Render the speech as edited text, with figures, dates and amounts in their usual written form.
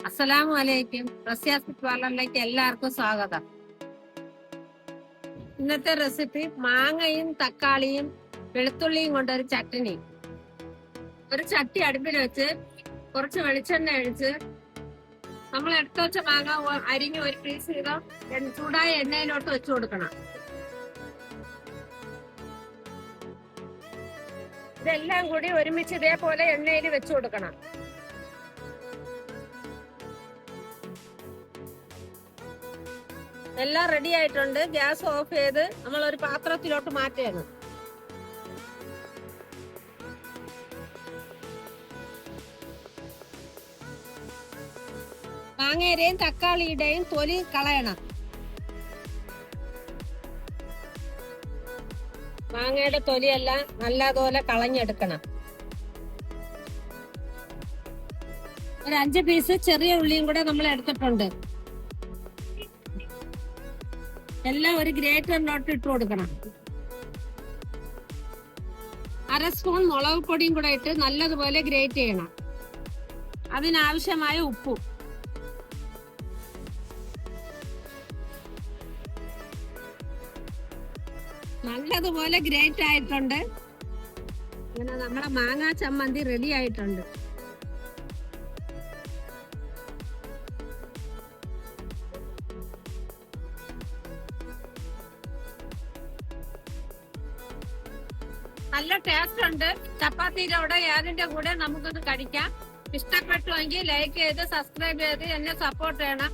അസ്സലാമു അലൈക്കും. റസിയാസ് പാർലറിലേക്ക് എല്ലാവർക്കും സ്വാഗതം. ഇന്നത്തെ റെസിപ്പി മാങ്ങയും തക്കാളിയും വെളുത്തുള്ളിയും കൊണ്ടൊരു ചട്ടണി. ഒരു ചട്ടി അടുപ്പിൽ വെച്ച് കുറച്ച് വെളിച്ചെണ്ണ ഒഴിച്ച് നമ്മൾ എടുത്തു വെച്ച മാങ്ങ അരിഞ്ഞ് ഒരു പീസ് വീതം ചൂടായ എണ്ണയിലോട്ട് വെച്ചു കൊടുക്കണം. ഇതെല്ലാം കൂടി ഒരുമിച്ച് ഇതേപോലെ എണ്ണയിൽ വെച്ചു കൊടുക്കണം. എല്ലാം റെഡി ആയിട്ടുണ്ട്. ഗ്യാസ് ഓഫ് ചെയ്ത് നമ്മൾ ഒരു പാത്രത്തിലോട്ട് മാറ്റുകയാണ്. മാങ്ങയുടെയും തക്കാളിയുടെയും തൊലി കളയണം. മാങ്ങയുടെ തൊലിയെല്ലാം നല്ലതുപോലെ കളഞ്ഞെടുക്കണം. ഒരു 5 പീസ് ചെറിയ ഉള്ളിയും കൂടെ നമ്മൾ എടുത്തിട്ടുണ്ട്. എല്ലാം ഒരു ഗ്രേറ്ററിലോട്ട് ഇട്ട് കൊടുക്കണം. 1/2 സ്പൂൺ മുളക് പൊടിയും കൂടെ ഇട്ട് നല്ലതുപോലെ ഗ്രേറ്റ് ചെയ്യണം. അതിനാവശ്യമായ ഉപ്പും. നല്ലതുപോലെ ഗ്രേറ്റ് ആയിട്ടുണ്ട്. ഇങ്ങനെ നമ്മുടെ മാങ്ങാ ചമ്മന്തി റെഡി ആയിട്ടുണ്ട്. നല്ല ടേസ്റ്റ് ഉണ്ട്. ചപ്പാത്തിയുടെ കൂടെ ഏതിന്റെ കൂടെ നമുക്കൊന്ന് കഴിക്കാം. ഇഷ്ടപ്പെട്ടുവെങ്കിൽ ലൈക്ക് ചെയ്ത് സബ്സ്ക്രൈബ് ചെയ്ത് എന്നെ സപ്പോർട്ട് ചെയ്യണം.